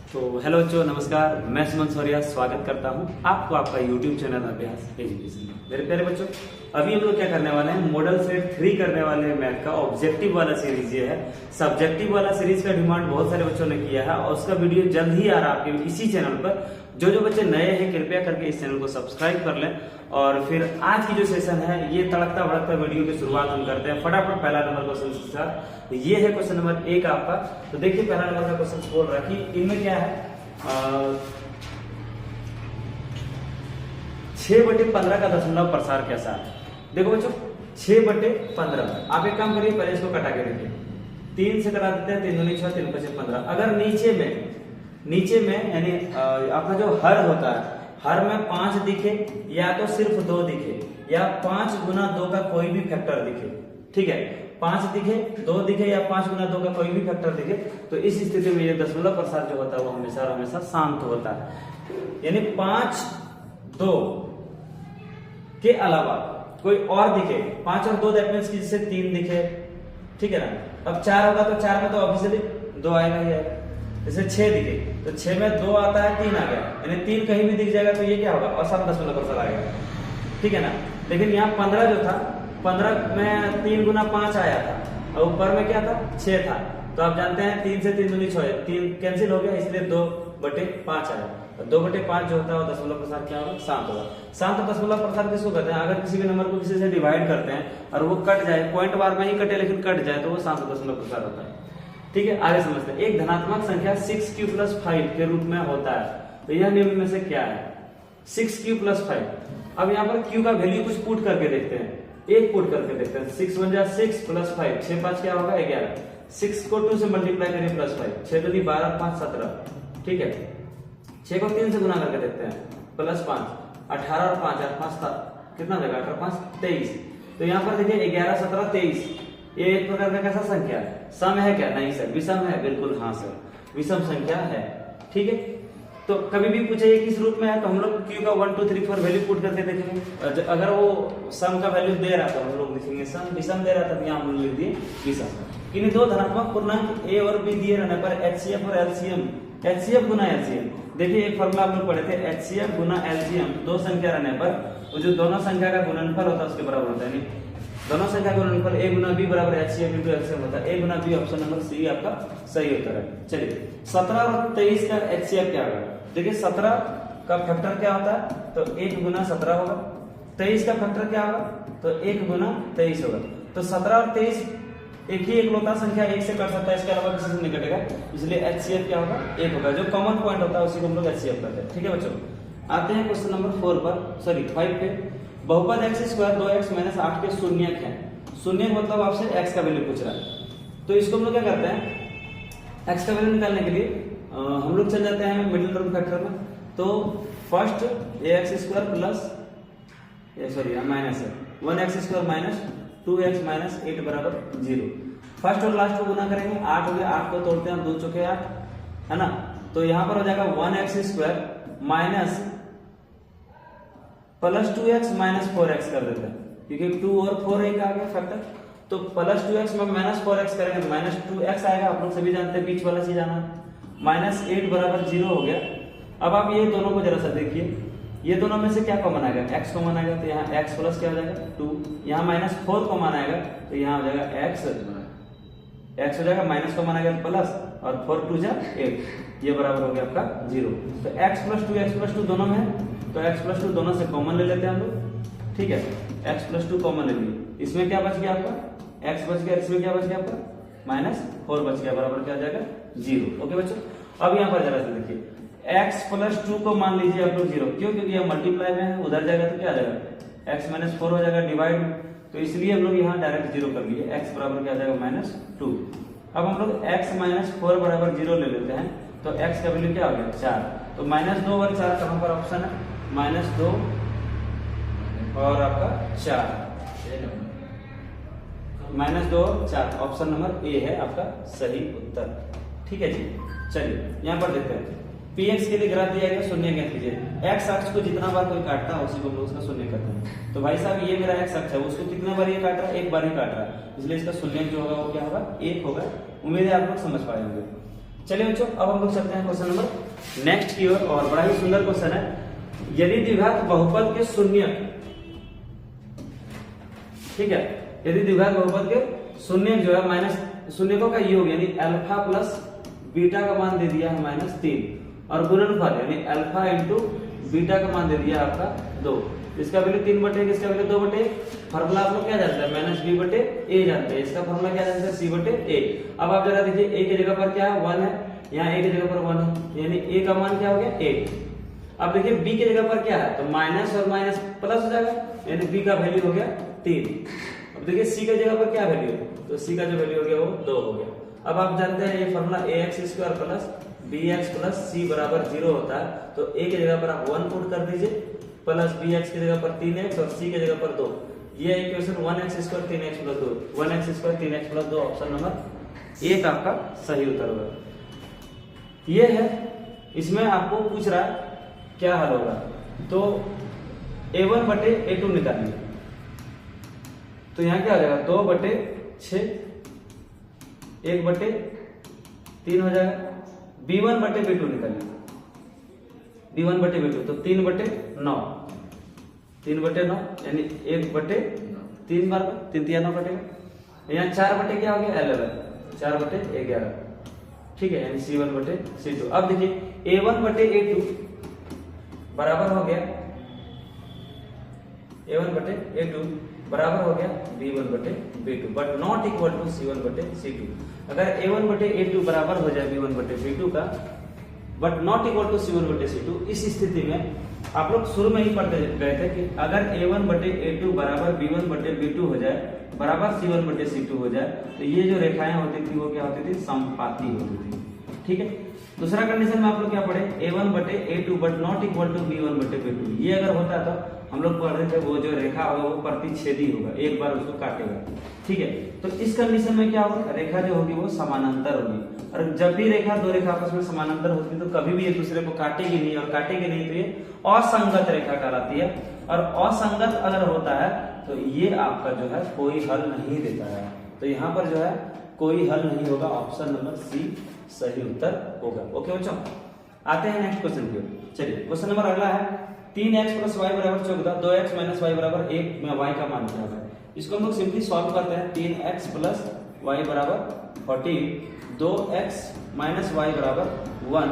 तो हेलो बच्चों, नमस्कार। मैं सुमन सौर्या स्वागत करता हूं आपको आपका YouTube चैनल अभ्यास एजुकेशन में। मेरे प्यारे बच्चों, अभी हम लोग क्या करने वाले हैं, मॉडल सेट 3 करने वाले हैं मैथ का। ऑब्जेक्टिव वाला सीरीज ये है। सब्जेक्टिव वाला सीरीज का डिमांड बहुत सारे बच्चों ने किया है और उसका वीडियो जल्द ही आ रहा है आपके इसी चैनल पर। जो बच्चे नए हैं कृपया करके इस चैनल को सब्सक्राइब कर लें। और फिर आज की जो सेशन है ये तड़कता भड़कता वीडियो की शुरुआत हम करते हैं फटाफट पहला नंबर क्वेश्चन के साथ। ये है क्वेश्चन नंबर 1 आपका। तो देखिए पहला नंबर का क्वेश्चन बोल रहा है कि इनमें क्या है, 6/15 का दशमलव प्रसार कैसा है। देखो बच्चों, 6/15 आप एक काम करिए, पहले इसको कटा के देखिए। 3 से कटा देते हैं, 3 दूनी 6, 3 5 15। अगर नीचे में यानी आपका जो हर होता है, हर में 5 दिखे या तो सिर्फ 2 दिखे या 5 गुना 2 का कोई भी फैक्टर दिखे, ठीक है। 5 दिखे, 2 दिखे या 5 गुना 2 का कोई भी फैक्टर दिखे, तो इस स्थिति में ये दशमलव प्रसार जो होता है वो हमेशा शांत होता है। यानी 5, 2 के अलावा कोई और दिखे, 5 और 2 दैट मींस कि जैसे 3 दिखे, ठीक है ना। अब 4 होगा तो 4 में तो ऑब्वियसली 2 आएगा ही आएगा। जैसे 6 दिखे तो 6 में 2 आता है, 3 आ गया, यानी 3 कहीं भी दिख जाएगा तो ये क्या होगा, असम दशमलव प्रसार आएगा, ठीक है ना। लेकिन यहाँ 15 जो था, 15 में 3 गुना 5 आया था और ऊपर में क्या था, 6 था। तो आप जानते हैं 3 से 3 दूनी 6, 3 कैंसिल हो गया, इसलिए 2/5 आया। 2/5 जो होता है वो दशमलव प्रसार क्या होगा, शांत होगा। शांत दशमलव प्रसार किसको कहते हैं, अगर किसी भी नंबर को किसी से डिवाइड करते हैं और वो कट जाए, पॉइंट बार में ही कटे लेकिन कट जाए, तो वो शांत दशमलव प्रसार होता है, ठीक है। आगे समझते हैं। एक धनात्मक संख्या 6q + 5 के रूप में होता है, तो यह निम्न में से क्या है। 6q + 5। अब यहाँ पर q का वैल्यू कुछ पुट करके देखते हैं, एक पुट करके देखते हैं। 6 × 6 + 5, 6 5 क्या होगा 11। 6 को 2 से मल्टीप्लाई करिए +5, 6 दूनी 12, 5 17, ठीक है। 6 को 3 से गुना करके देखते हैं, +5, 18 और 5 8 5 कितना हो जाएगा, 18 5 23। तो यहाँ पर देखिए 11 17 23, ये एक प्रकार का कैसा संख्या है, सम है क्या, नहीं सर, विषम है, बिल्कुल हाँ सर, विषम संख्या है, ठीक है। तो कभी भी पूछे ये किस रूप में है, तो हम लोग q का 1 2 3 4 वैल्यू पुट करके देखेंगे। अगर वो सम का वैल्यू दे रहा था हम लोग लिखेंगे सम, विषम दे रहा था यहाँ हम लोग लिख दिए विषम। किन्हीं दो धनात्मक पूर्णांक a और b दिए रहने पर HCF और LCM, HCF गुना LCM, देखिए एक फॉर्मूला हम लोग पढ़े थे, HCF गुना LCM, दो संख्या रहने पर वो जो दोनों संख्या का गुणनफल होता है उसके बराबर होता है। दोनों संख्या का गुणनफल a गुना b बराबर HCF × LCM होता है। a गुना b ऑप्शन नंबर सी आपका सही उत्तर है। चलिए 17 और 23 का HCF क्या होगा, देखिए 17 का फैक्टर क्या होता है, तो 1 गुना 17 होगा। 23 का फैक्टर क्या होगा, तो 1 गुना 23 होगा। तो 17 और 23 एक ही एकलौता संख्या 1 से कट सकता है, इसके अलावा किसी से नहीं कटेगा, इसलिए HCF क्या होगा, 1 होगा। जो कॉमन पॉइंट होता है उसी को हम लोग HCF करते हैं, ठीक है बच्चों। आते हैं क्वेश्चन नंबर 4 पर, सॉरी 5 पे। बहुपद x² 2x - 8 के शून्यक है। शून्यक मतलब आपसे x का वैल्यू पूछ रहा है, तो इसको हम लोग क्या करते हैं, x का वैल्यू निकालने के लिए हम लोग चल जाते हैं मिडिल टर्म फैक्टर में। तो first ax² plus minus 1x² - 2x - 8 बराबर 0। फर्स्ट और लास्ट को गुना करेंगे, 8 हो गया, 8 को तोड़ते हैं, 2 चौके 8 है ना। तो यहां पर हो जाएगा 1x² माइनस +2x - 4x कर देते हैं, क्योंकि 2 और 4 एक आ गया फैक्टर। तो +2x में -4x करेंगे तो -2x आएगा, आप लोग सभी जानते हैं बीच वाला चीज आना। -8 बराबर 0 हो गया। अब आप ये दोनों को जरा सा देखिए, ये दोनों में से क्या कॉमन आएगा, x कॉमन आएगा, तो यहाँ x प्लस क्या हो जाएगा 2। यहाँ -4 कॉमन आएगा तो यहाँ हो जाएगा x हो जाएगा, माइनस कॉमन आएगा प्लस, और 4 2 जा 8, ये बराबर हो गया आपका 0। तो x + 2 दोनों में है, तो x + 2 दोनों से कॉमन ले लेते हैं हम लोग, ठीक है। x + 2 कॉमन ले लिए, इसमें क्या बच गया आपका, x बच गया, इसमें क्या बच गया आपका -4 बच गया, बराबर क्या आ जाएगा 0। ओके बच्चों, अब यहाँ पर जरा से देखिए, x + 2 को मान लीजिए आप लोग 0, क्यों, क्योंकि यह मल्टीप्लाई में है, उधर जाएगा तो क्या आ जाएगा, x - 4 हो जाएगा डिवाइड में, तो इसलिए हम लोग यहाँ डायरेक्ट 0 कर लिए, x बराबर क्या आ जाएगा -2। अब हम लोग x - 4 बराबर 0 ले लेते हैं, तो x का वैल्यू क्या हो गया 4। तो -2 और 4 कहां पर ऑप्शन है, -2 और आपका 4, -2 और 4 ऑप्शन नंबर ए है आपका सही उत्तर, ठीक है जी। चलिए यहाँ पर देखते हैं, px के लिए ग्राफ दिया गया, शून्य ज्ञात कीजिए। x अक्ष को जितना बार कोई काटता है उसी को हम लोग उसका शून्य करते हैं। तो भाई साहब ये मेरा x अक्ष है, उसको कितने बार ये काट रहा है, एक बार ही काट रहा है, इसलिए इसका शून्य जो होगा वो क्या होगा 1 होगा। उम्मीद है आप लोग समझ पाए होंगे। चलिए बच्चों, अब हम लोग चलते हैं क्वेश्चन नंबर नेक्स्ट की ओर, और बड़ा ही सुंदर क्वेश्चन है। यदि द्विघात बहुपद के शून्य, ठीक है, यदि द्विघात बहुपद के शून्य जो है माइनस शून्यकों का योग यानी अल्फा प्लस बीटा का मान दे दिया है -3, और गुणनफल यानी अल्फा इंटू बीटा का मान दे दिया आपका 2, इसका वैल्यू 3/1, इसका वैल्यू 2/1। फार्मूला आप लोग क्या जानते हैं, -b/a जानते हैं, इसका फार्मूला क्या जानते हैं, c/a। अब आप जरा देखिए, a की जगह पर क्या है 1 है, यहाँ a की जगह पर 1 है, यानी a का मान क्या हो गया 8। अब देखिए b की जगह पर क्या है, तो माइनस और माइनस प्लस हो जाएगा, यानी b का वैल्यू हो गया 3। अब देखिए c की जगह पर क्या वैल्यू है, तो c का जो वैल्यू हो गया वो 2 हो गया। अब आप जानते हैं ये formula ax² plus bx plus c बराबर 0 होता है, तो a की जगह पर आप 1 पुट कर दीजिए, प्लस bx की जगह पर 3x और c की जगह पर 2। ये equation 1x² 3x plus 2, 1x² 3x plus 2, option number 1 आपका सही उत्तर होगा। ये है, इसमें आपको पूछ रहा है क्या हल होगा, तो a1/a2 निकालिए, तो यहाँ क्या हो जाएगा 2/6, 1/3 हो जाएगा। b1/b2 निकालिए, b1/b2 तो 3/9, 3/9 यानी 1/3 बार 3×3 = 9 कटेगा। यहाँ 4 क्या हो गया 11, 4/11, ठीक है, यानी c1/c2। अब देखिए a1/a2 बराबर हो गया, a1/a2 बराबर हो गया b1/b2, but not equal to c1/c2। अगर a1/a2 बराबर हो जाए b1/b2 का, but not equal to c1/c2, इस स्थिति में आप लोग शुरू में ही पढ़ते गए थे कि अगर a1/a2 बराबर b1/b2 हो जाए, बराबर c1/c2 हो जाए, तो ये जो रेखाएं होती थी वो क्या होती थी, समपाती होती थी, ठीक है। दूसरा कंडीशन में आप लोग क्या पढ़े, a1/a2 but not equal to b1/b2। ये अगर होता तो हम लोग पढ़ रहे थे वो जो रेखा होगा वो प्रतिच्छेदी होगा, एक बार उसको काटेगा, ठीक है। तो इस कंडीशन में क्या होगा, रेखा जो होगी वो समानांतर होगी, और जब भी रेखा दो रेखा आपस में समानांतर होती है तो कभी भी एक दूसरे को काटेगी नहीं, और काटेगी नहीं तो ये असंगत रेखा कहलाती है। और असंगत अगर होता है तो ये आपका जो है कोई हल नहीं देता है, तो यहाँ पर जो है कोई हल नहीं होगा, ऑप्शन नंबर सी सही उत्तर होगा। ओके बच्चों, आते हैं नेक्स्ट क्वेश्चन की ओर। चलिए क्वेश्चन नंबर अगला है 3x + y = 14, 2x - y = 1 में y का मान क्या होगा। इसको हम लोग सिंपली सॉल्व करते हैं। 3x + y = 14, 2x - y = 1,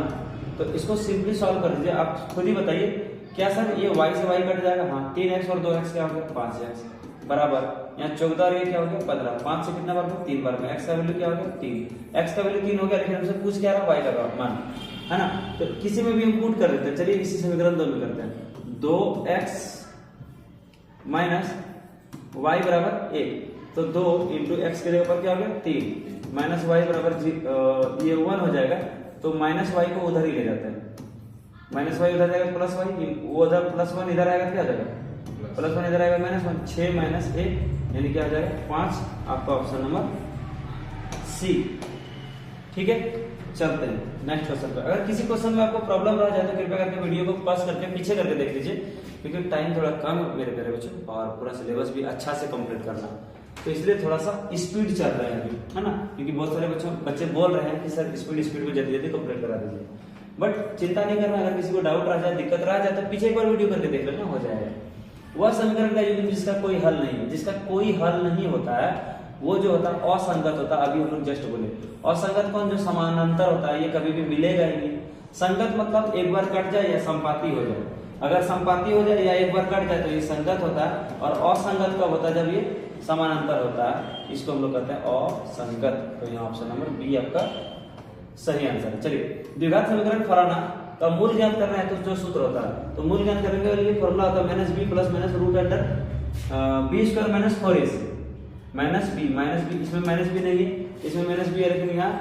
तो इसको सिंपली सॉल्व कर दीजिए। आप खुद ही बताइए क्या सर ये y से y कट जाएगा, हाँ 3x और 2x क्या हो गया 5x बराबर, यहाँ 14 और ये क्या हो गया 15, 5 से कितना बार में 3 बार में, x का वैल्यू क्या हो गया 3, x का वैल्यू 3 हो गया, लेकिन हमसे पूछ क्या रहा y का मान, है ना। तो किसी में भी हम पुट कर देते हैं, चलिए इसी समीकरण 2 में करते हैं। 2x - y = 1, तो 2 × x की जगह पर क्या हो गया 3, माइनस y = ये 1 हो जाएगा, तो -y को उधर ही ले जाते हैं, -y उधर जाएगा +y, वो उधर +1 इधर आएगा, क्या हो जाएगा +1 इधर आएगा -1, 6 - 1 यानी क्या हो जाएगा 5, आपका ऑप्शन नंबर सी, ठीक है। चलते हैं नेक्स्ट क्वेश्चन पर। अगर किसी क्वेश्चन में आपको प्रॉब्लम रह जाए तो कृपया करके वीडियो को पॉज करके पीछे करके देख लीजिए, क्योंकि टाइम थोड़ा कम है मेरे प्यारे बच्चों, और पूरा सिलेबस भी अच्छा से कंप्लीट करना, तो इसलिए थोड़ा सा स्पीड चल रहा है अभी, है ना, क्योंकि बहुत सारे बच्चे बोल रहे हैं कि सर स्पीड में जल्दी जल्दी कंप्लीट करा दीजिए। बट चिंता नहीं करना, अगर किसी को डाउट रह जाए, दिक्कत रह जाए तो पीछे एक बार वीडियो करके देख लेना, हो जाएगा। वह समीकरण का योग जिसका कोई हल नहीं है, जिसका कोई हल नहीं होता है, वो जो होता है असंगत होता है। अभी हम लोग जस्ट बोले असंगत कौन, जो समानांतर होता है, ये कभी भी मिलेगा ही नहीं। संगत मतलब एक बार कट जाए या संपाती हो जाए, अगर संपाती हो जाए या एक बार कट जाए तो ये संगत होता है, और असंगत कब होता है, जब ये समानांतर होता है, इसको हम लोग कहते हैं असंगत। तो यहाँ ऑप्शन नंबर बी आपका सही आंसर है। चलिए द्विघात समीकरण फलाना का मूल ज्ञात करना है, तो जो सूत्र होता है, तो मूल ज्ञात करने के लिए फॉर्मूला होता है -b + -√b² - 4ac, -b, इसमें -b नहीं है, इसमें -b है, लेकिन यहाँ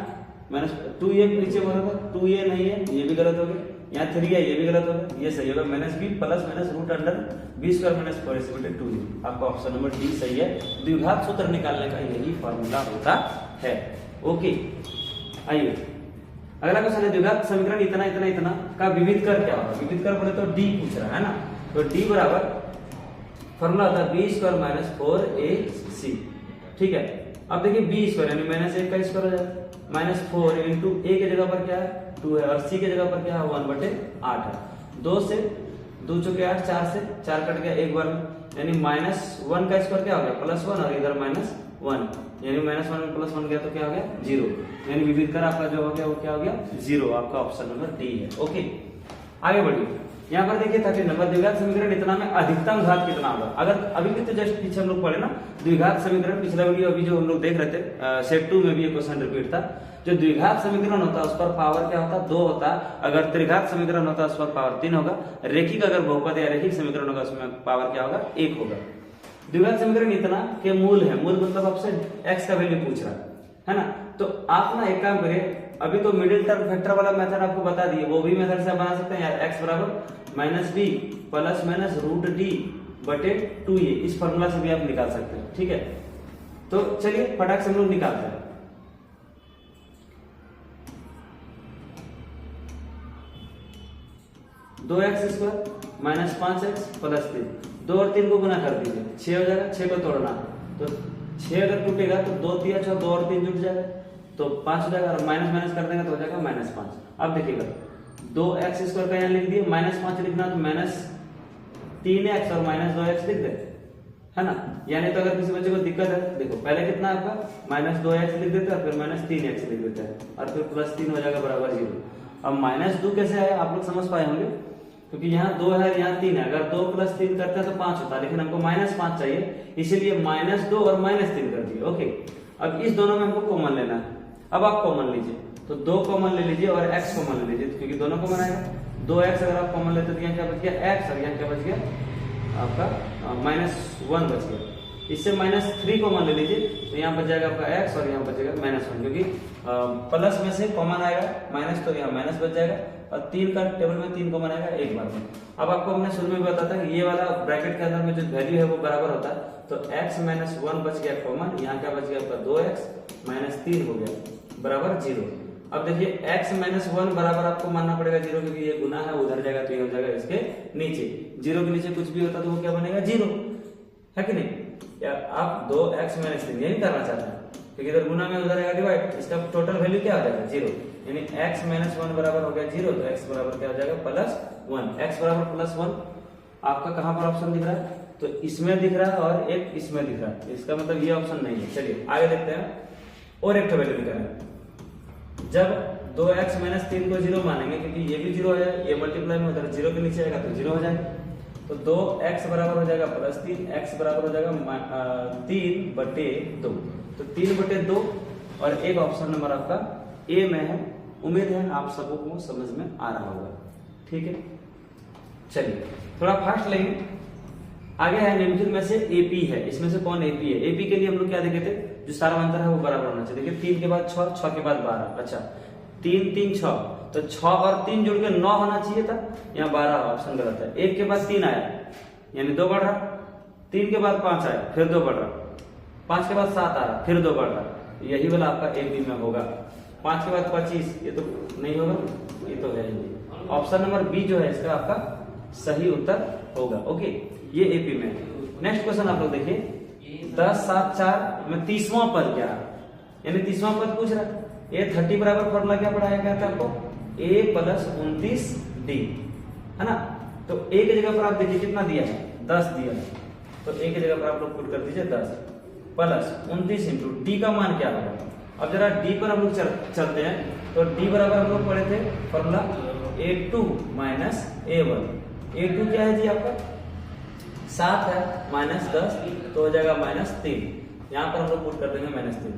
-2a नीचे बोला था, 2a नहीं है, ये भी गलत हो गया, यहाँ 3 है, ये भी गलत हो गया, ये सही होगा -b + -√b² - 4ac/2a। आपका ऑप्शन नंबर डी सही है। द्विघात सूत्र निकालने का यही फॉर्मूला होता है। ओके, आइए अगला क्वेश्चन है द्विघात समीकरण इतना इतना इतना का विविध कर क्या होगा। विविध कर बोले तो डी पूछ रहा है ना, तो डी बराबर फॉर्मूला होता है b² - 4ac, ठीक है। अब देखिए b² यानी -1 का स्क्वायर हो जाएगा, -4 इंटू ए के जगह पर क्या है 2 है और सी के जगह पर क्या है 1/8 है। 2 से 2 चौके 8, 4 से 4 कट गया एक बार में, यानी -1 का स्क्वायर क्या हो गया +1 और इधर -1, यानी -1 में +1 गया तो क्या हो गया 0, यानी विविध कर आपका जो हो गया वो क्या हो गया 0। आपका ऑप्शन नंबर डी है। ओके, आगे बढ़िए। यहाँ पर देखिए 30 नंबर द्विघात समीकरण इतना में अधिकतम घात कितना होगा। अगर अभी भी तो जस्ट पीछे हम लोग पढ़े ना द्विघात समीकरण, पिछला वीडियो अभी जो हम लोग देख रहे थे सेट 2 में भी ये क्वेश्चन रिपीट था। जो द्विघात समीकरण होता है उस पर पावर क्या होता है 2 होता है, अगर त्रिघात समीकरण होता है उस पर पावर 3 होगा, रेखिक अगर बहुपद या रेखिक समीकरण होगा उसमें पावर क्या होगा 1 होगा। द्विघात समीकरण इतना के मूल है, मूल मतलब आपसे x का वैल्यू पूछ रहा है ना। तो आप ना एक काम करिए, अभी तो मिडिल टर्म फैक्टर वाला मेथड आपको बता दिए, वो भी मेथड से आप बना सकते हैं यार। x बराबर -b प्लस माइनस √d/2a, इस फॉर्मूला से भी आप निकाल सकते हैं। ठीक है, तो चलिए फटाक से हम लोग निकालते हैं। दो x square minus 5x plus 3, 2 और 3 को गुना कर दीजिए, 6 हो जाएगा। 6 को तोड़ना तो 6 अगर टूटेगा तो 2 3 6, 2 और 3 जुट जाएगा तो 5 हो जाएगा, और माइनस माइनस कर देंगे तो हो जाएगा -5। अब देखिएगा 2x स्क्वायर का यहाँ लिख दिए, -5 लिखना तो -3x और -2x लिख दे, है ना। यानी तो अगर किसी बच्चे को दिक्कत है, देखो पहले कितना आपका -2x लिख देते हैं, फिर -3x लिख देते हैं, और फिर +3 हो जाएगा बराबर 0। अब -2 कैसे है आप लोग समझ पाए होंगे, क्योंकि यहाँ 2 है यहाँ 3 है, अगर 2 + 3 करते हैं तो 5 होता है, लेकिन हमको -5 चाहिए, इसीलिए -2 और -3 कर दिए। ओके, अब इस दोनों में हमको कॉमन लेना है। अब आप कॉमन लीजिए, तो 2 कॉमन ले लीजिए और x कॉमन ले लीजिए, क्योंकि दोनों कॉमन आएगा। 2x अगर आप कॉमन लेते तो यहाँ क्या बच गया x, और यहाँ क्या बच गया आपका -1 बच गया। इससे -3 कॉमन ले लीजिए तो यहाँ बच जाएगा आपका x और यहाँ बचेगा -1, क्योंकि प्लस में से कॉमन आएगा माइनस, तो यहाँ माइनस बच जाएगा, और 3 का टेबल में 3 कॉमन आएगा एक बार में। अब आपको हमने शुरू में बताया था कि ये वाला ब्रैकेट के अंदर में जो वैल्यू है वो बराबर होता है, तो x -1 बच गया कॉमन, यहाँ क्या बच गया आपका 2x -3 हो गया बराबर 0। अब देखिए x -1 बराबर आपको मानना पड़ेगा 0, क्योंकि ये गुना है, उधर जाएगा तो ये हो जाएगा इसके नीचे। 0 के नीचे कुछ भी होता तो वो क्या बनेगा 0, है कि नहीं। या आप 2x -3 यही करना चाहते हैं, क्योंकि इधर गुना में उधर आएगा डिवाइड, इसका टोटल वैल्यू क्या हो जाएगा 0, यानी x -1 बराबर हो गया 0, तो x बराबर क्या हो जाएगा +1। x बराबर +1 आपका कहां पर ऑप्शन दिख रहा है, तो इसमें दिख रहा है और एक इसमें दिख रहा है, इसका मतलब ये ऑप्शन नहीं है। चलिए आगे देखते हैं, और एक वैल्यू निकालें। जब 2x -3 को 0 मानेंगे, क्योंकि ये भी 0 है, ये मल्टीप्लाई में उधर 0 के नीचे आएगा तो 0 हो जाएगा, तो 2x बराबर हो जाएगा +3, x बराबर हो जाएगा 3/2, तो 3/2, और एक ऑप्शन नंबर आपका ए में है। उम्मीद है आप सबको को समझ में आ रहा होगा। ठीक है, चलिए थोड़ा फास्ट लेंगे। आगे है निम्नलिखित में से एपी है, इसमें से कौन एपी है। एपी के लिए हम लोग क्या देखे थे, जो सारा अंतर है वो बराबर होना चाहिए। देखिए 3 के बाद 6, 6 के बाद 12, अच्छा 3 3 6, तो 6 और 3 जुड़ के 9 होना चाहिए था, यहाँ 12, ऑप्शन गलत है। 1 के बाद 3 आया यानी 2 बढ़ रहा, 3 के बाद 5 आया फिर 2 बढ़ रहा, 5 के बाद 7 आ रहा फिर 2 बढ़ रहा, यही वाला आपका एपी में होगा। 5 के बाद 25, ये तो नहीं होगा, ये तो है ही। ऑप्शन नंबर बी जो है इसका आपका सही उत्तर होगा। ओके, ये एपी में। नेक्स्ट क्वेश्चन आप लोग देखिए, 10 7 4 में 30वां पद क्या है, यानी 30वां पद पूछ रहा है। ए 30 बराबर फॉर्मूला क्या पढ़ाया गया था आपको, a + 29d, है ना। तो a की जगह पर आप देखिए कितना दिया है 10 दिया है, तो a की जगह पर आप लोग पुट कर दीजिए 10 प्लस 29 इंटू d का मान क्या होगा। अब जरा d पर हम लोग चलते हैं, तो d बराबर हम लोग पढ़े थे फॉर्मूला a2 - a1। a2 क्या है जी आपका 7 है, -10 तो हो जाएगा -3, यहाँ पर हम लोग पुट कर देंगे -3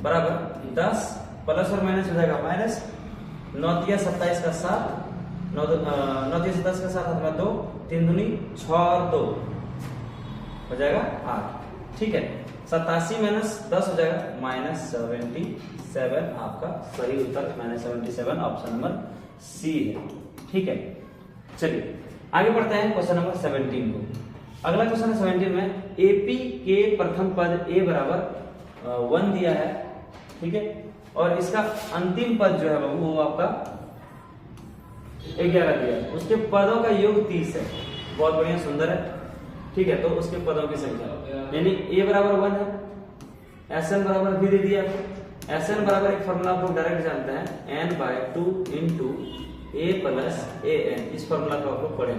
बराबर 10 प्लस और माइनस हो जाएगा माइनस, 9 × 27 का 7, 9 × 27 का 7 हाथ में 2, 3 दूनी 6 और 2 हो जाएगा 8। ठीक है, 87 - 10 हो जाएगा -77, आपका सही उत्तर -77, ऑप्शन नंबर सी है। ठीक है, चलिए आगे बढ़ते हैं क्वेश्चन नंबर 17 को। अगला क्वेश्चन है 17 में, एपी के प्रथम पद a बराबर 1 दिया है, ठीक है, और इसका अंतिम पद जो है वो आपका 11 दिया है, उसके पदों का योग 30 है। बहुत बढ़िया, सुंदर है। ठीक है, तो उसके पदों की संख्या यानी a बराबर 1 है, SN बराबर भी दे दिया, Sn बराबर एक फॉर्मूला आप लोग डायरेक्ट जानते हैं, n/2 into a plus an, इस फॉर्मूला को आप लोग पढ़े।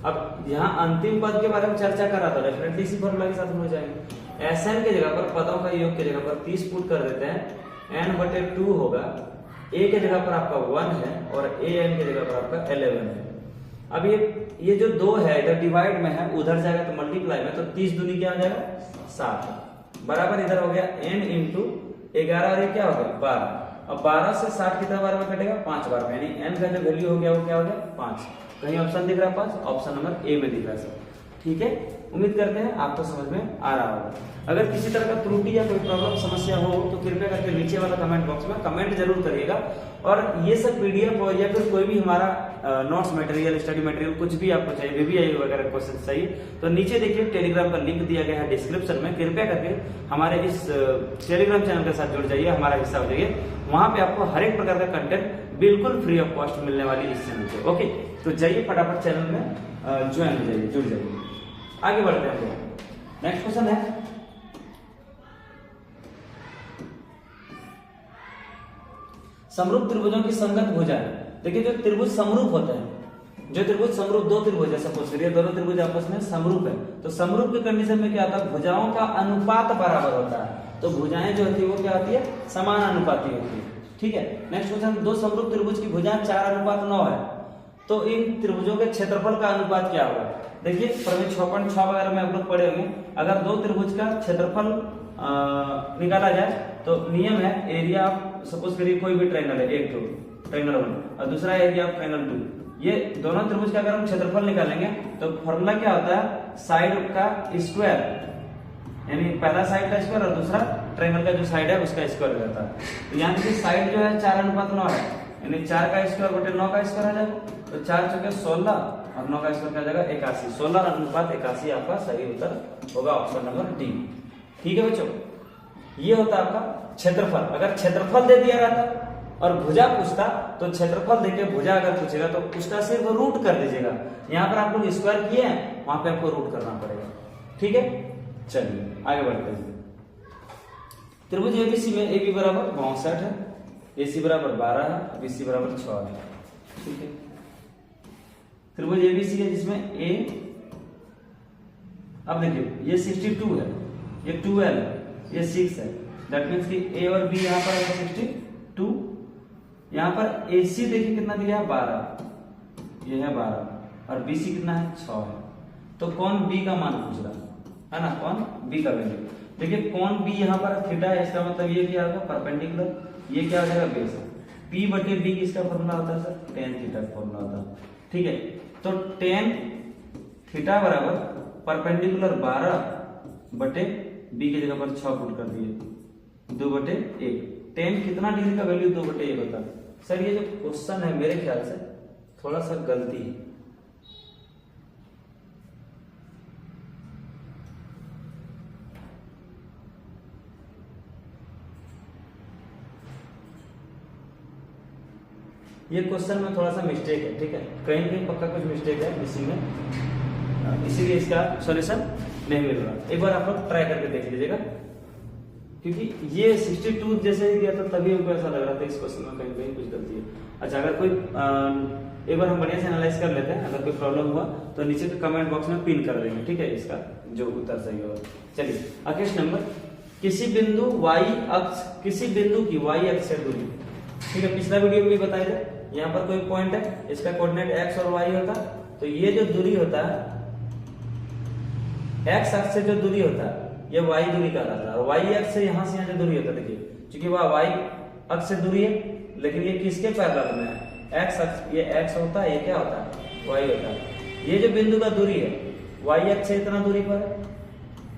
अब यहाँ अंतिम पद के बारे में चर्चा कर रहा था, डेफिनेटली इसी फॉर्मूला के साथ हो जाएंगे। Sn के जगह पर पदों का योग की जगह पर 30 पुट कर देते हैं, n/2 होगा, a के जगह पर आपका 1 है और an के जगह पर आपका 11 है। अब ये जो 2 है इधर डिवाइड में है, उधर जाएगा तो मल्टीप्लाई में, तो 30 दूनी क्या आ जाएगा 7 बराबर इधर हो गया n इंटू 11 और ये क्या हो गया 12। अब 12 से 60 कितना बार में कटेगा 5 बार में, यानी n का जो वैल्यू हो गया वो क्या हो गया 5। कहीं ऑप्शन दिख रहा है 5, ऑप्शन नंबर ए में दिख रहा है सर। ठीक है, उम्मीद करते हैं आपको समझ में आ रहा होगा। अगर किसी तरह का त्रुटि या कोई प्रॉब्लम समस्या हो तो कृपया करके नीचे वाला कमेंट बॉक्स में कमेंट जरूर करिएगा। और ये सब पीडीएफ या फिर कोई भी हमारा नोट्स मटेरियल, स्टडी मटेरियल कुछ भी आपको चाहिए, वीवीआई वगैरह क्वेश्चन चाहिए, तो नीचे देखिए टेलीग्राम का लिंक दिया गया है डिस्क्रिप्शन में। कृपया करके हमारे इस टेलीग्राम चैनल के साथ जुड़ जाइए, हमारा हिस्सा हो जाइए। वहां पे आपको हर एक प्रकार का कंटेंट बिल्कुल फ्री ऑफ कॉस्ट मिलने वाली इस चैनल पे। ओके, तो जाइए फटाफट चैनल में ज्वाइन हो जाइए, जुड़ जाइए। आगे बढ़ते हैं, नेक्स्ट क्वेश्चन है समरूप त्रिभुजों की संगत भुजाएं। देखिए जो त्रिभुज समरूप होते हैं, जो त्रिभुज समरूप, 2 त्रिभुज है सपोज करिए, दोनों त्रिभुज आपस में समरूप है, तो समरूप की कंडीशन में क्या होता है भुजाओं का अनुपात बराबर होता है, तो भुजाएं जो होती है वो क्या होती है समान अनुपाती होती है। ठीक है, नेक्स्ट क्वेश्चन, 2 समरूप त्रिभुज की भुजाएं 4:9 है, तो इन त्रिभुजों के क्षेत्रफल का अनुपात क्या होगा। देखिए प्रमेय 6.6 वगैरह में आप लोग पढ़े होंगे, अगर 2 त्रिभुज का क्षेत्रफल निकाला जाए तो नियम है एरिया ऑफ, सपोज करिए कोई भी ट्रायंगल है, एक तो ट्रायंगल 1 और दूसरा एरिया ऑफ ट्रायंगल 2, ये दोनों त्रिभुज का अगर हम क्षेत्रफल निकालेंगे तो फॉर्मूला क्या होता है साइड का स्क्वायर, यानी पहला साइड का स्क्वायर और दूसरा ट्रायंगल का जो साइड है उसका स्क्वायर रहता है। तो यहाँ देखिए साइड जो है 4:9 है, यानी 4 का स्क्वायर बटे 9 का स्क्वायर आ जाएगा, तो 4 चौके 16 और 9 का स्क्वायर क्या जाएगा 81, 16:81 आपका सही उत्तर होगा ऑप्शन नंबर डी। ठीक है बच्चों, ये होता है आपका क्षेत्रफल। अगर क्षेत्रफल दे दिया रहता और भुजा पूछता तो क्षेत्रफल देके भुजा अगर पूछेगा तो उसका सिर्फ रूट कर दीजिएगा। यहाँ पर आप लोग स्क्वायर किए हैं, वहां पे आपको रूट करना पड़ेगा। ठीक है, चलिए आगे बढ़ते हैं। त्रिभुज एबीसी में ए बी बराबर 62 है, AC बराबर 12 है, BC बराबर 6 है। ठीक है, त्रिभुज एबीसी है जिसमें ए, अब देखिए ये 62 है, ये 12 है, ये 6 है, दैट मीन्स कि ए और बी यहाँ पर है 62, यहाँ पर AC देखिए कितना दिया है 12, ये है 12 और BC कितना है 6 है। तो कौन B का मान पूछ रहा है ना, कौन B का वैल्यू। देखिए कौन B यहाँ पर थीटा है, इसका मतलब ये क्या होगा परपेंडिकुलर, ये क्या हो जाएगा बेस। P बटे B किसका फॉर्मूला होता है सर, tan थीटा का फॉर्मूला होता है। ठीक है, तो tan थीटा बराबर परपेंडिकुलर 12 बटे B की जगह पर 6 पुट कर दिए, 2/1। tan कितना डिग्री का वैल्यू 2/1 होता है। सर ये जो क्वेश्चन है मेरे ख्याल से थोड़ा सा गलती है, ये क्वेश्चन में थोड़ा सा मिस्टेक है। ठीक है, कहीं कहीं पक्का कुछ मिस्टेक है इसी में, इसीलिए इसका सॉल्यूशन नहीं मिल रहा। एक बार आप लोग ट्राई करके देख लीजिएगा, क्योंकि ये 62 जैसे ही दिया था तभी हमको ऐसा लग रहा था इस क्वेश्चन में कहीं कहीं कुछ गलती है। अच्छा, अगर कोई एक बार हम बढ़िया से एनालाइज कर लेते हैं, अगर कोई प्रॉब्लम हुआ तो नीचे के कमेंट बॉक्स में पिन कर देंगे। ठीक है, इसका जो उत्तर सही होगा। चलिए अगले नंबर, किसी बिंदु की y अक्ष से दूरी। ठीक है, पिछला वीडियो में भी बताया था, यहाँ पर कोई पॉइंट है, इसका कोऑर्डिनेट x और y होता, तो ये जो दूरी होता है x अक्ष से जो दूरी होता है ये y दूरी कहलाता है, और y अक्ष से यहाँ जो दूरी होता है, देखिए क्योंकि वह y अक्ष से दूरी है, लेकिन ये किसके पैरेलल में है, x अक्ष, ये x होता है, ये क्या होता है y होता है। ये जो बिंदु का दूरी है y अक्ष से इतना दूरी पर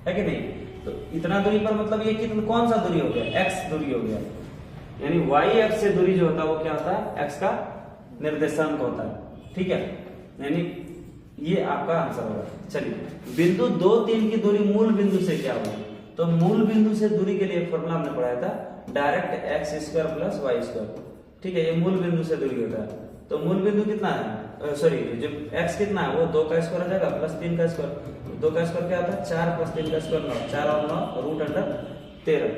है कि नहीं, तो इतना दूरी पर मतलब ये कितना, कौन सा दूरी हो गया, x दूरी हो गया, यानी y अक्ष से दूरी जो होता है वो क्या होता है x का निर्देशांक होता है। ठीक है, यानी ये आपका आंसर होगा। चलिए बिंदु 2, 3 की दूरी मूल बिंदु से क्या होगी, तो मूल बिंदु से दूरी के लिए फॉर्मूला हमने पढ़ाया था डायरेक्ट x² प्लस y²। ठीक है, ये मूल बिंदु से दूरी होता है, तो मूल बिंदु कितना है, सॉरी जो x कितना है वो 2 का स्क्वायर आ जाएगा प्लस 3 का स्क्वायर, 2 का स्क्वायर क्या होता है 4 प्लस 3 का स्क्वायर 9, 4 और 9 √13।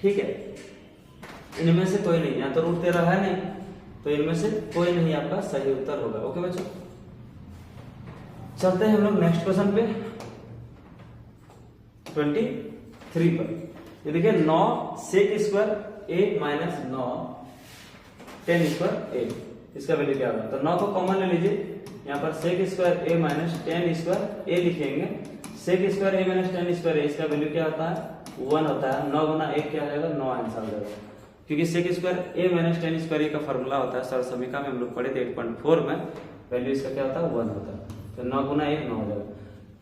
ठीक है, इनमें से कोई नहीं, यहाँ तो रूट 13 है नहीं, तो इनमें से कोई नहीं आपका सही उत्तर होगा। ओके बच्चों, चलते हैं हम लोग नेक्स्ट क्वेश्चन पे 23 पर। ये देखिए 9 sec square a minus 9 10 square a, इसका वैल्यू क्या होगा? तो 9 को कॉमन ले लीजिए, यहाँ पर sec square a minus 10 square a लिखेंगे। sec square a minus 10 square a, इसका वैल्यू क्या होता है? 1 होता है। 9 गुना 1 क्या हो जाएगा? 9 आंसर हो जाएगा, क्योंकि sec square a minus 10 square a का फॉर्मूला होता है सर समीका में हम लोग पढ़े थे 8.4 में, वैल्यू इसका क्या होता है? 1 होता है। तो 9 गुना 1 9 हो जाएगा।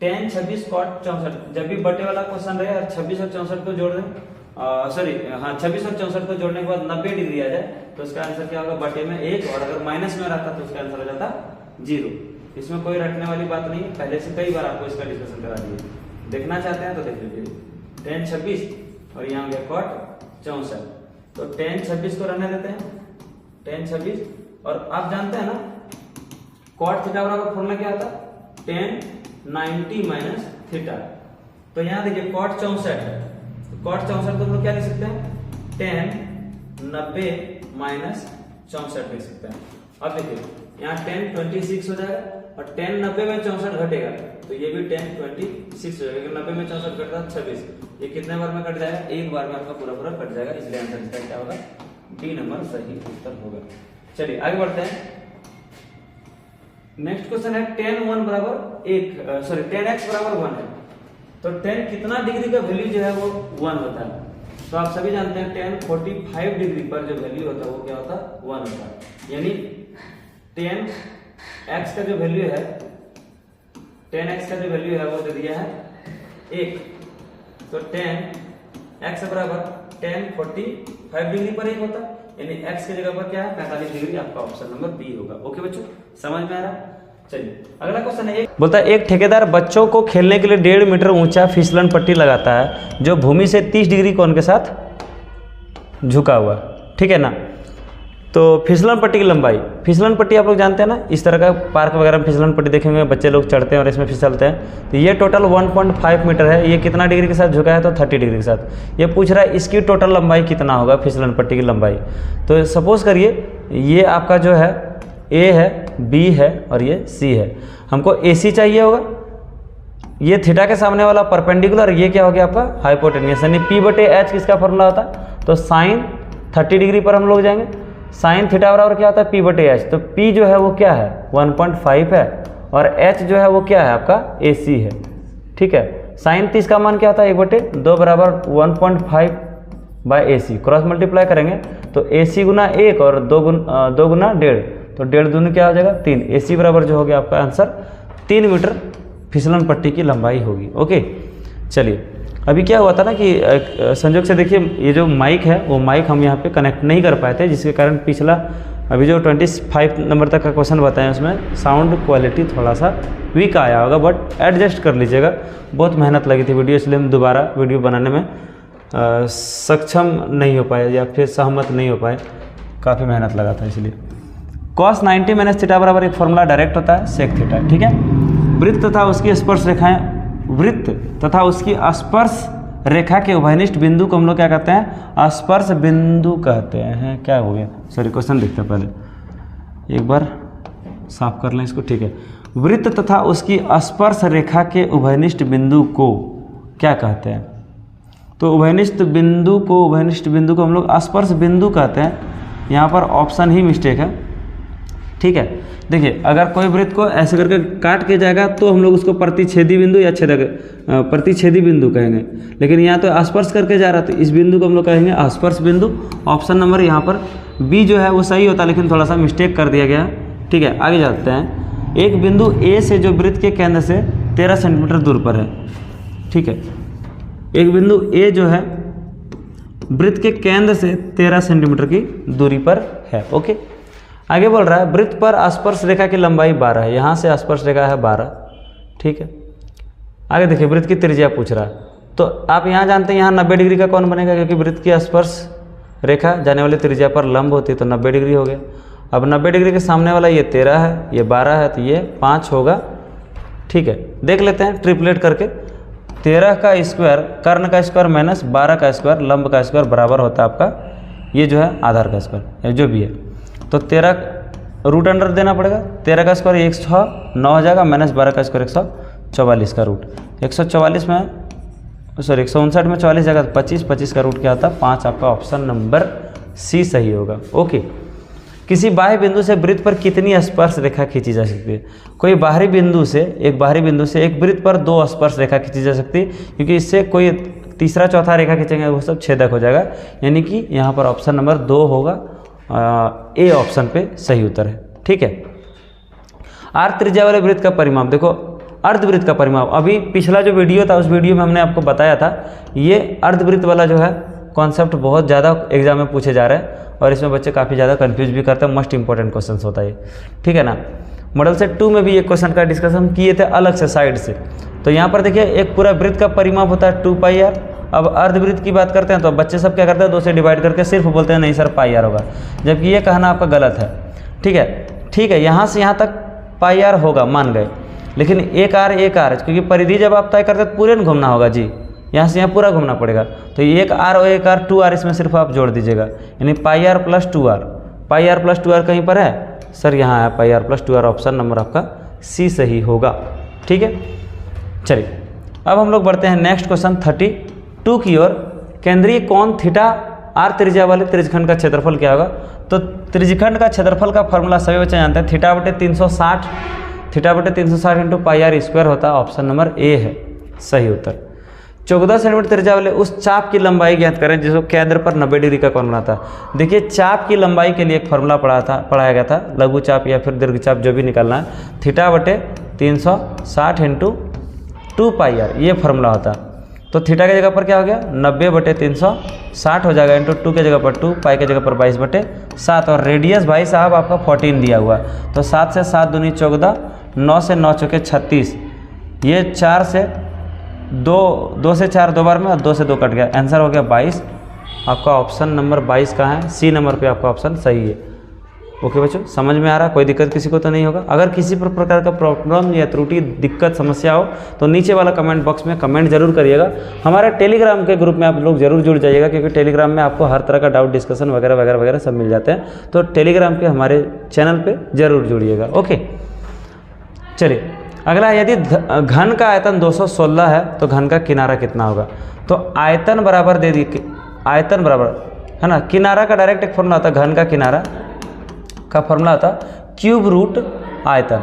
10 26 cot 64, जब भी बटे वाला क्वेश्चन रहे और 26 और 64 को जोड़ दें, सॉरी हाँ 26 और 64 को जोड़ने के बाद 90 डिग्री आ जाए तो उसका आंसर क्या होगा? बटे में 1, और अगर माइनस में रहता तो उसका आंसर हो जाता 0। इसमें कोई रखने वाली बात नहीं है, पहले से कई बार आपको इसका डिस्कशन करा दिए। देखना चाहते हैं तो देख लीजिए। 10 26 और यहाँ हो गया cot 64, तो 10 26 को रहने देते हैं, 10 26, और आप जानते हैं ना cot थीटा बराबर फॉर्मूला क्या होता है? 10 90 माइनस थीटा। तो यहाँ देखिए cot 64 है, तो cot 64 को हम लोग क्या लिख सकते हैं? 10 90 माइनस 64 लिख सकते हैं। अब देखिए यहाँ 10 26 हो जाएगा, और 10 90 में 64 घटेगा तो ये भी 10 26 हो जाएगा। 90 में 64 घटता 26, ये कितने बार में कट जाएगा? एक बार में आपका पूरा पूरा कट जाएगा, इसलिए आंसर इसका क्या होगा? डी नंबर सही उत्तर होगा। चलिए आगे बढ़ते हैं। नेक्स्ट क्वेश्चन है 10 1 बराबर 1, सॉरी 10x बराबर 1 है, तो 10 कितना डिग्री का वैल्यू जो है वो 1 होता है? तो आप सभी जानते हैं 10 45 डिग्री पर जो वैल्यू होता है वो क्या होता है? 1 होता है। यानी 10x का जो वैल्यू है, 10x का जो वैल्यू है वो दे दिया है 1, तो 10x बराबर 10 45 डिग्री पर 1 होता है, यानी x की जगह पर क्या है? 45 डिग्री। आपका ऑप्शन नंबर बी होगा। ओके बच्चों, समझ में आ रहा है? चलिए अगला क्वेश्चन है। बोलता है एक ठेकेदार बच्चों को खेलने के लिए 1.5 मीटर ऊंचा फिसलन पट्टी लगाता है जो भूमि से 30 डिग्री कोण के साथ झुका हुआ, ठीक है ना। तो फिसलन पट्टी की लंबाई, फिसलन पट्टी आप लोग जानते हैं ना, इस तरह का पार्क वगैरह में फिसलन पट्टी देखेंगे, बच्चे लोग चढ़ते हैं और इसमें फिसलते हैं। तो ये टोटल 1.5 मीटर है। ये कितना डिग्री के साथ झुका है? तो 30 डिग्री के साथ। ये पूछ रहा है इसकी टोटल लंबाई कितना होगा, फिसलन पट्टी की लंबाई। तो सपोज करिए ये आपका जो है ए है, बी है और ये सी है। हमको ए सी चाहिए होगा। ये थीटा के सामने वाला परपेंडिकुलर, ये क्या हो गया आपका? हाइपोटेन्यूस, यानी पी बटे एच किसका फॉर्मूला होता है? तो साइन 30 डिग्री पर हम लोग जाएंगे। साइन थीटा बराबर क्या होता है? पी बटे एच। तो पी जो है वो क्या है? 1.5 है, और एच जो है वो क्या है? आपका ए सी है, ठीक है। साइन 30 का मान क्या होता है? 1/2 बराबर 1.5 बाय ए सी। क्रॉस मल्टीप्लाई करेंगे तो ए सी गुना 1 और 2 गुना 1.5, तो 1.5 दूनी क्या हो जाएगा? 3। ए सी बराबर जो हो गया आपका आंसर 3 मीटर फिसलन पट्टी की लंबाई होगी। ओके, चलिए अभी क्या हुआ था ना कि संयोग से देखिए ये जो माइक है वो माइक हम यहाँ पे कनेक्ट नहीं कर पाए थे, जिसके कारण पिछला अभी जो 25 नंबर तक का क्वेश्चन बताया उसमें साउंड क्वालिटी थोड़ा सा वीक आया होगा, बट एडजस्ट कर लीजिएगा। बहुत मेहनत लगी थी वीडियो, इसलिए हम दोबारा वीडियो बनाने में सक्षम नहीं हो पाए या फिर सहमत नहीं हो पाए, काफ़ी मेहनत लगा था इसलिए। cos 90 माइनस थीटा बराबर एक फॉर्मूला डायरेक्ट होता है सेक थीटा, ठीक है। वृत्त तथा उसकी स्पर्श रेखाएं, वृत्त तथा उसकी स्पर्श रेखा के उभयनिष्ठ बिंदु को हम लोग क्या कहते हैं? स्पर्श बिंदु कहते हैं। क्या हो गया? सॉरी क्वेश्चन देखते हैं पहले, एक बार साफ कर लें इसको, ठीक है। वृत्त तथा उसकी स्पर्श रेखा के उभयनिष्ठ बिंदु को क्या कहते हैं? तो उभयनिष्ठ बिंदु को हम लोग स्पर्श बिंदु कहते हैं। यहाँ पर ऑप्शन ही मिस्टेक है, ठीक है। देखिए अगर कोई वृत्त को ऐसे करके काट के जाएगा तो हम लोग उसको प्रतिच्छेदी बिंदु या छेदक प्रतिच्छेदी बिंदु कहेंगे, लेकिन यहाँ तो स्पर्श करके जा रहा है तो इस बिंदु को हम लोग कहेंगे स्पर्श बिंदु। ऑप्शन नंबर यहाँ पर बी जो है वो सही होता है, लेकिन थोड़ा सा मिस्टेक कर दिया गया है, ठीक है। आगे जाते हैं। एक बिंदु ए से जो वृत्त के केंद्र से 13 सेंटीमीटर दूर पर है, ठीक है। एक बिंदु ए जो है वृत्त के केंद्र से 13 सेंटीमीटर की दूरी पर है, ओके। आगे बोल रहा है वृत्त पर स्पर्श रेखा की लंबाई 12 है। यहाँ से स्पर्श रेखा है 12, ठीक है। आगे देखिए वृत्त की त्रिज्या पूछ रहा है, तो आप यहाँ जानते हैं यहाँ 90 डिग्री का कौन बनेगा, क्योंकि वृत्त की स्पर्श रेखा जाने वाली त्रिज्या पर लंब होती है, तो 90 डिग्री हो गया। अब 90 डिग्री के सामने वाला ये 13 है, ये 12 है, तो ये 5 होगा, ठीक है। देख लेते हैं ट्रिपलेट करके। 13 का स्क्वायर कर्ण का स्क्वायर माइनस 12 का स्क्वायर लंब का स्क्वायर बराबर होता है आपका ये जो है आधार का स्क्वायर जो भी है, तो 13 रूट अंडर देना पड़ेगा। 13 का स्क्वायर 109 हो जाएगा, माइनस 12 का स्क्वायर 144 का रूट। 144 में सॉरी 159 में 44 जाएगा तो 25, 25 का रूट क्या आता है 5। आपका ऑप्शन नंबर सी सही होगा। ओके, किसी बाह्य बिंदु से वृत्त पर कितनी स्पर्श रेखा खींची जा सकती है? कोई बाहरी बिंदु से एक वृत्त पर 2 स्पर्श रेखा खींची जा सकती है, क्योंकि इससे कोई तीसरा चौथा रेखा खींचेंगे वो सब छेदक हो जाएगा, यानी कि यहाँ पर ऑप्शन नंबर 2 होगा। ए ऑप्शन पे सही उत्तर है। ठीक है, आर त्रिज्या वाले वृत्त का परिमाप देखो, अर्धवृत्त का परिमाप। अभी पिछला जो वीडियो था उस वीडियो में हमने आपको बताया था, ये अर्धवृत्त वाला जो है कॉन्सेप्ट बहुत ज़्यादा एग्जाम में पूछे जा रहे हैं और इसमें बच्चे काफ़ी ज़्यादा कंफ्यूज भी करते हैं। मोस्ट इंपॉर्टेंट क्वेश्चन होता है, ठीक है ना। मॉडल सेट 2 में भी एक क्वेश्चन का डिस्कशन किए थे अलग से साइड से। तो यहाँ पर देखिए एक पूरा वृत्त का परिमाप होता है 2πr। अब अर्धवृत्त की बात करते हैं तो बच्चे सब क्या करते हैं 2 से डिवाइड करके सिर्फ बोलते हैं नहीं सर πr होगा, जबकि ये कहना आपका गलत है। ठीक है, यहाँ से यहाँ तक πr होगा मान गए, लेकिन एक आर क्योंकि परिधि जब आप तय करते हैं पूरे न घूमना होगा जी, यहाँ से यहाँ पूरा घूमना पड़ेगा। तो एक आर और एक आर 2r इसमें सिर्फ आप जोड़ दीजिएगा, यानी πr plus 2r। πr plus 2r कहीं पर है सर, यहाँ है πr plus 2r। Option number आपका सी सही होगा। ठीक है, चलिए अब हम लोग बढ़ते हैं नेक्स्ट क्वेश्चन 32 की ओर। केंद्रीय कोण थीटा आर त्रिज्या वाले त्रिज्यखंड का क्षेत्रफल क्या होगा? तो त्रिज्यखंड का क्षेत्रफल का फॉर्मूला सभी बच्चे जानते हैं, थीटा बटे 360 इंटू πr स्क्वायर होता है। ऑप्शन नंबर ए है सही उत्तर। 14 सेंटीमीटर त्रिज्या वाले उस चाप की लंबाई ज्ञात करें जिसको केंद्र पर 90 डिग्री का कोण बनाता है। देखिए चाप की लंबाई के लिए एक फॉर्मूला पढ़ाया गया था, लघु चाप या फिर दीर्घ चाप जो भी निकालना है, थीटा बटे 360 इंटू 2πr ये फॉर्मूला होता है। तो थीटा की जगह पर क्या हो गया 90 बटे 360 हो जाएगा, इंटू 2 के जगह पर 2, पाई के जगह पर 22 बटे 7, और रेडियस भाई साहब आपका 14 दिया हुआ है। तो 7 से 7 दूनी 14, 9 से 9 चौके 36, ये 4 से 2 से 4 2 बार में, और 2 से 2 कट गया, आंसर हो गया 22। आपका ऑप्शन नंबर 22 कहाँ है? सी नंबर पे आपका ऑप्शन सही है। ओके बच्चों, समझ में आ रहा? कोई दिक्कत किसी को तो नहीं होगा? अगर किसी प्रकार का प्रॉब्लम या त्रुटि दिक्कत समस्या हो तो नीचे वाला कमेंट बॉक्स में कमेंट जरूर करिएगा। हमारे टेलीग्राम के ग्रुप में आप लोग जरूर जुड़ जाइएगा, क्योंकि टेलीग्राम में आपको हर तरह का डाउट डिस्कशन वगैरह वगैरह वगैरह सब मिल जाते हैं। तो टेलीग्राम के हमारे चैनल पर जरूर जुड़िएगा। ओके, चलिए अगला, यदि घन का आयतन 216 है तो घन का किनारा कितना होगा? तो आयतन बराबर दे दी, आयतन बराबर है ना, किनारा का डायरेक्ट एक फॉर्मूला आता है, घन का किनारा का फॉर्मूला आता क्यूब रूट आयतन,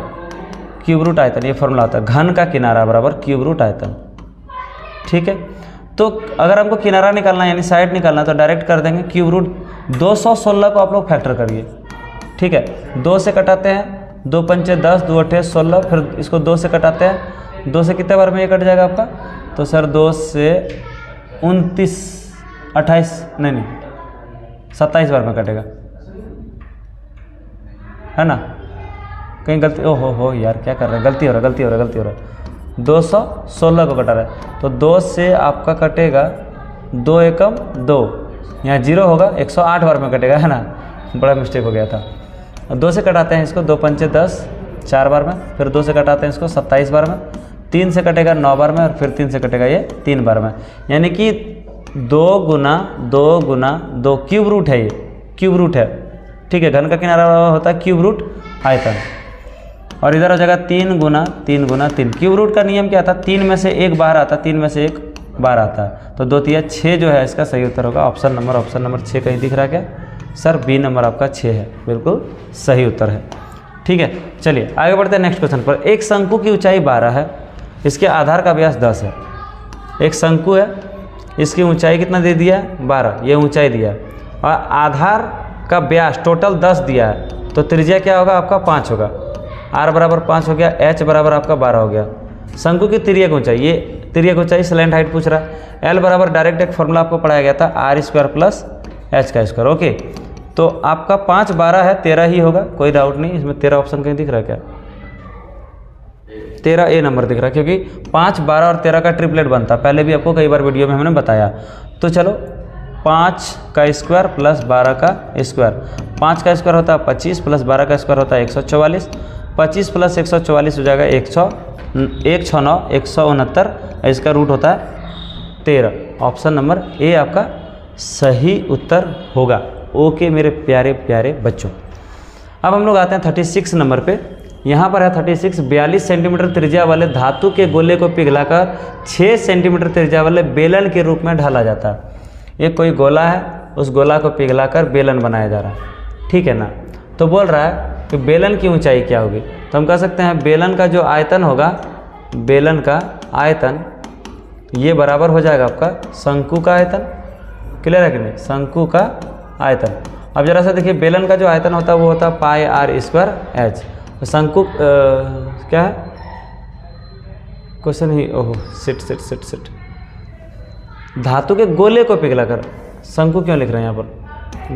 ये फॉर्मूला आता है, घन का किनारा बराबर क्यूब रूट आयतन। ठीक है, तो अगर हमको किनारा निकालना है यानी साइड निकालना है तो डायरेक्ट कर देंगे क्यूब रूट 216 को आप लोग फैक्टर करिए। ठीक है, 2 से कटाते हैं, 2 पंचे 10, 2 अठे 16, फिर इसको 2 से कटाते हैं, 2 से कितने बार में ये कट जाएगा आपका? तो सर 2 से 29 28 नहीं 27 बार में कटेगा, है ना? कहीं गलती, हो यार क्या कर रहे हैं, गलती हो रहा है। 216 को कटा रहा है, तो 2 से आपका कटेगा 2 एकम 2, यहाँ 0 होगा, 108 बार में कटेगा, है ना? बड़ा मिस्टेक हो गया था। 2 से कटाते हैं इसको, 2 पंचे 10 4 बार में, फिर 2 से कटाते हैं इसको 27 बार में, 3 से कटेगा 9 बार में, और फिर 3 से कटेगा ये 3 बार में, यानी कि 2 गुना 2 क्यूब रूट है, ये क्यूब रूट है। ठीक है, घन का किनारा होता है क्यूब रूट आयतन, और इधर हो जाएगा 3 गुना 3। क्यूब रूट का नियम क्या था? 3 में से 1 बाहर आता है, 3 में से 1 बाहर आता है, तो 2 3 6 जो है इसका सही उत्तर होगा। ऑप्शन नंबर 6 कहीं दिख रहा है क्या सर? बी नंबर आपका 6 है, बिल्कुल सही उत्तर है। ठीक है, चलिए आगे बढ़ते हैं नेक्स्ट क्वेश्चन पर। एक शंकु की ऊंचाई 12 है, इसके आधार का व्यास 10 है। एक शंकु है, इसकी ऊंचाई कितना दे दिया? 12, ये ऊंचाई दिया, और आधार का व्यास टोटल 10 दिया है, तो त्रिज्या क्या होगा आपका? 5 होगा। r बराबर 5 हो गया, h बराबर आपका 12 हो गया। शंकु की तिर्यक ऊंचाई, ये तिर्यक ऊंचाई स्लैंट हाइट पूछ रहा है। l बराबर डायरेक्ट एक फॉर्मूला आपको पढ़ाया गया था, r² प्लस h का स्क्वायर। ओके, तो आपका 5 12 है, 13 ही होगा, कोई डाउट नहीं। इसमें 13 ऑप्शन कहीं दिख रहा है क्या? 13 ए नंबर दिख रहा है, क्योंकि 5 12 और 13 का ट्रिपलेट बनता है, पहले भी आपको कई बार वीडियो में हमने बताया। तो चलो 5 का स्क्वायर प्लस 12 का स्क्वायर, 5 का स्क्वायर होता है 25 प्लस 12 का स्क्वायर होता है 144, 25 प्लस 144 हो जाएगा 169 169, इसका रूट होता है 13। ऑप्शन नंबर ए आपका सही उत्तर होगा। ओके मेरे प्यारे प्यारे बच्चों। अब हम लोग आते हैं 36 नंबर पे। यहाँ पर है 36, 42 सेंटीमीटर त्रिज्या वाले धातु के गोले को पिघलाकर 6 सेंटीमीटर त्रिज्या वाले बेलन के रूप में ढाला जाता है। ये कोई गोला है, उस गोला को पिघलाकर बेलन बनाया जा रहा है, ठीक है ना। तो बोल रहा है कि बेलन की ऊंचाई क्या होगी। तो हम कह सकते हैं बेलन का जो आयतन होगा, बेलन का आयतन ये बराबर हो जाएगा आपका शंकु का आयतन। क्लियर है कि नहीं, शंकु का आयतन। अब जरा सा देखिए, बेलन का जो आयतन होता है वो होता है पाई आर स्क्वायर एच। शंकु क्या है क्वेश्चन ही, ओहो सिट धातु के गोले को पिघलाकर, शंकु क्यों लिख रहे हैं यहाँ पर,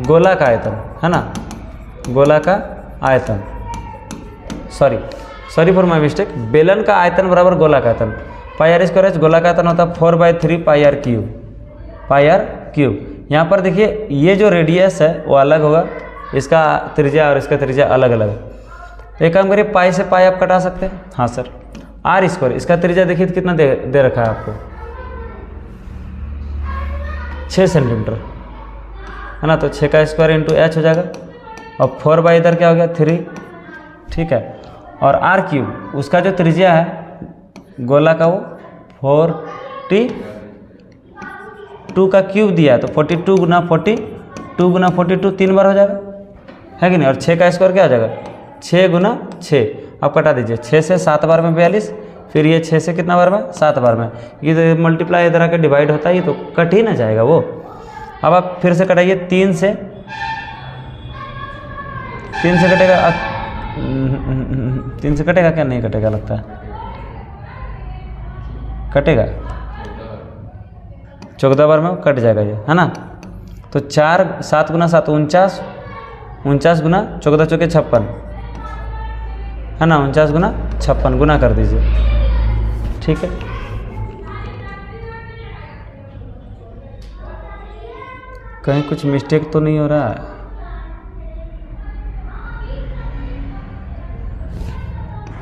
गोला का आयतन है ना, गोला का आयतन, सॉरी फॉर माय मिस्टेक। बेलन का आयतन बराबर गोला का आयतन, पाई आर स्क्वायर एच, गोला का आयतन होता है 4/3 पाई आर क्यूब। यहाँ पर देखिए ये जो रेडियस है वो अलग होगा, इसका त्रिज्या और इसका त्रिज्या अलग अलग है। एक काम करिए, पाई से पाई आप कटा सकते हैं, हाँ सर। आर स्क्वायर, इसका त्रिज्या देखिए कितना दे रखा है आपको, 6 सेंटीमीटर है ना। तो 6 का स्क्वायर इंटू एच हो जाएगा, और 4 बाई इधर क्या हो गया 3, ठीक है। और आर क्यूब, उसका जो त्रिज्या है गोला का वो 42 का क्यूब दिया है, तो 42 गुना 42 3 बार हो जाएगा, है कि नहीं। और 6 का स्क्वायर क्या हो जाएगा, 6 गुना 6, आप कटा दीजिए, 6 से 7 बार में 42, फिर ये 6 से कितना बार में 7 बार में, ये तो मल्टीप्लाई इधर आके डिवाइड होता है, ये तो कट ही ना जाएगा वो। अब आप फिर से कटाइए, 3 से कटेगा, 3 से कटेगा क्या, नहीं कटेगा लगता है, कटेगा 14 बार में कट जाएगा ये, है ना। तो 7 गुना 7 49 गुना 14 चौके 56 है ना, 49 गुना 56 गुना कर दीजिए, ठीक है। कहीं कुछ मिस्टेक तो नहीं हो रहा है,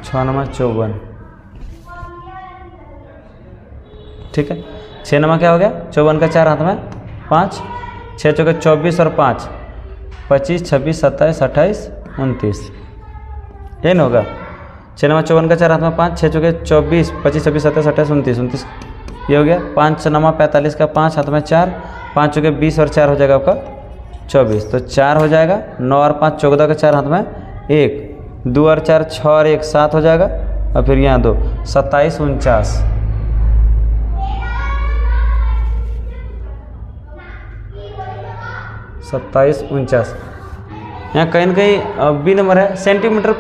6 नमा 54, ठीक है। 6 नमा क्या हो गया, 54 का 4 हाथ में 5, 6 चौके 24 और 5 25 26 27 28 29, ये ना होगा। 6 नमा 54 का 4 हाथ में 5, 6 चौके 24 25 26 27 28 29, ये हो गया। 5 नमा 45 का 5 हाथ में 4, 5 चौके 20 और 4 हो जाएगा आपका 24, तो 4 हो जाएगा। 9 और 5 14 का 4 हाथ में 1, 2 और 4 6 और 1 7 हो जाएगा, और फिर यहाँ 2 27 49, यहाँ कहीं ना कहीं बी नंबर है। सेंटीमीटर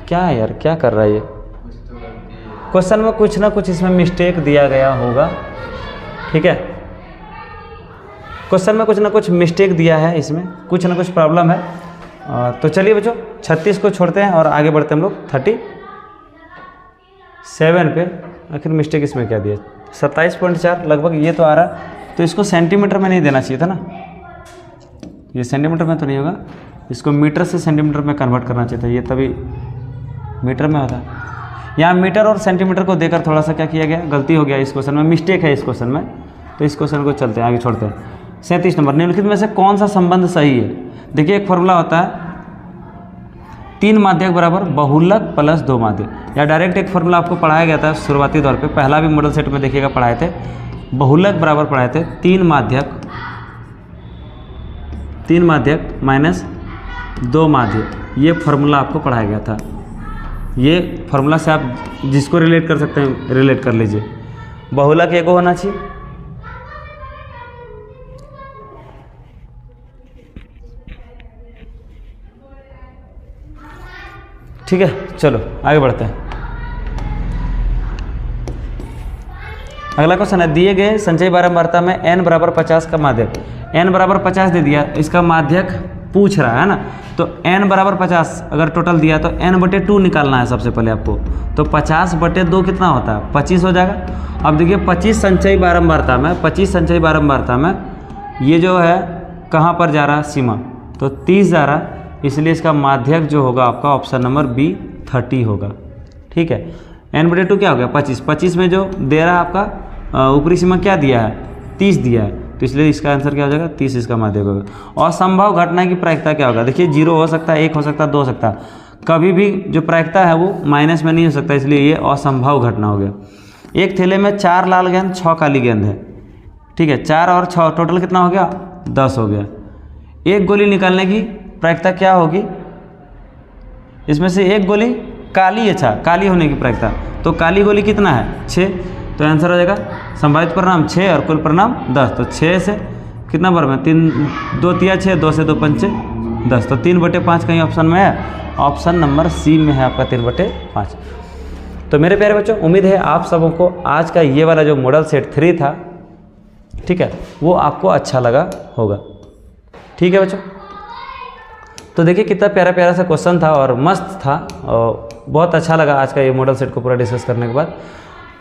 क्या है यार, क्या कर रहा है ये, क्वेश्चन में कुछ ना कुछ इसमें मिस्टेक दिया गया होगा, ठीक है। क्वेश्चन में कुछ ना कुछ मिस्टेक दिया है, इसमें कुछ ना कुछ प्रॉब्लम है। तो चलिए बच्चों 36 को छोड़ते हैं और आगे बढ़ते हैं हम लोग 37 पे। आखिर मिस्टेक इसमें क्या दिया, 27.4 लगभग ये तो आ रहा, तो इसको सेंटीमीटर में नहीं देना चाहिए था ना, ये सेंटीमीटर में तो नहीं होगा, इसको मीटर से सेंटीमीटर में कन्वर्ट करना चाहिए था, ये तभी मीटर में होता। यहाँ मीटर और सेंटीमीटर को देकर थोड़ा सा क्या किया गया, गलती हो गया इस क्वेश्चन में, मिस्टेक है इस क्वेश्चन में। तो इस क्वेश्चन को चलते हैं आगे, छोड़ते हैं। 37 नंबर, निम्नलिखित में से कौन सा संबंध सही है। देखिए एक फॉर्मूला होता है 3 माध्यक बराबर बहुलक प्लस 2 माध्यक, या डायरेक्ट एक फॉर्मूला आपको पढ़ाया गया था शुरुआती दौर पे, पहला भी मॉडल सेट में देखिएगा पढ़ाए थे, बहुलक बराबर पढ़ाए थे 3 माध्यक माइनस 2 माध्यक, ये फार्मूला आपको पढ़ाया गया था। ये फार्मूला से आप जिसको रिलेट कर सकते हैं रिलेट कर लीजिए। बहुलक एगो होना चाहिए, ठीक है। चलो आगे बढ़ते हैं। अगला क्वेश्चन है, दिए गए संचयी बारंबारता में n बराबर 50 का माध्यक, n बराबर 50 दे दिया, इसका माध्यक पूछ रहा है ना, तो n बराबर 50 अगर टोटल दिया तो n/2 निकालना है सबसे पहले आपको, तो 50/2 कितना होता है, 25 हो जाएगा। अब देखिए 25 संचयी बारंबारता में ये जो है कहाँ पर जा रहा है, सीमा, तो 30 जा रहा है, इसलिए इसका माध्यक जो होगा आपका ऑप्शन नंबर बी 30 होगा, ठीक है। n/2 क्या हो गया, 25 में जो दे रहा है आपका ऊपरी सीमा क्या दिया है, 30 दिया है, तो इसलिए इसका आंसर क्या हो जाएगा 30 इसका माध्यक होगा। असंभव घटना की प्रायिकता क्या होगा, देखिए 0 हो सकता है, 1 हो सकता है, 2 हो सकता है, कभी भी जो प्रायिकता है वो माइनस में नहीं हो सकता, इसलिए ये असंभव घटना हो गया। एक थैले में 4 लाल गेंद 6 काली गेंद है, ठीक है, 4 और 6 टोटल कितना हो गया 10 हो गया। एक गोली निकालने की प्रायिकता क्या होगी, इसमें से एक गोली काली, अच्छा काली होने की प्रायिकता, तो काली गोली कितना है 6, तो आंसर हो जाएगा संभावित परिणाम 6 और कुल परिणाम 10। तो 6 से कितना बार में 3 2 तिया 6, 2 से 2 पंचे 10, तो 3/5 कहीं ऑप्शन में है, ऑप्शन नंबर सी में है आपका 3/5। तो मेरे प्यारे बच्चों, उम्मीद है आप सबों को आज का ये वाला जो मॉडल सेट 3 था, ठीक है, वो आपको अच्छा लगा होगा। ठीक है बच्चों, तो देखिए कितना प्यारा प्यारा सा क्वेश्चन था और मस्त था, और बहुत अच्छा लगा आज का ये मॉडल सेट को पूरा डिस्कस करने के बाद।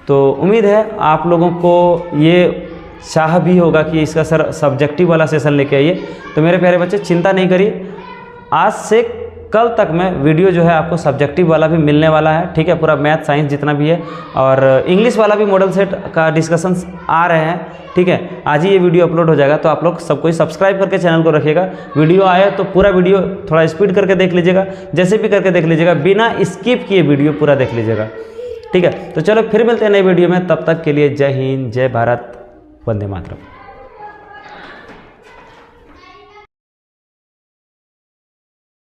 तो उम्मीद है आप लोगों को ये चाह भी होगा कि इसका सर सब्जेक्टिव वाला सेशन लेके आइए। तो मेरे प्यारे बच्चे चिंता नहीं करिए, आज से कल तक में वीडियो जो है आपको सब्जेक्टिव वाला भी मिलने वाला है, ठीक है, पूरा मैथ साइंस जितना भी है, और इंग्लिश वाला भी मॉडल सेट का डिस्कशंस आ रहे हैं, ठीक है। आज ही ये वीडियो अपलोड हो जाएगा, तो आप लोग सब कोई सब्सक्राइब करके चैनल को रखिएगा। वीडियो आए तो पूरा वीडियो थोड़ा स्पीड करके देख लीजिएगा, जैसे भी करके देख लीजिएगा, बिना स्किप किए वीडियो पूरा देख लीजिएगा, ठीक है। तो चलो फिर मिलते हैं नई वीडियो में, तब तक के लिए जय हिंद, जय भारत, वंदे मातरम।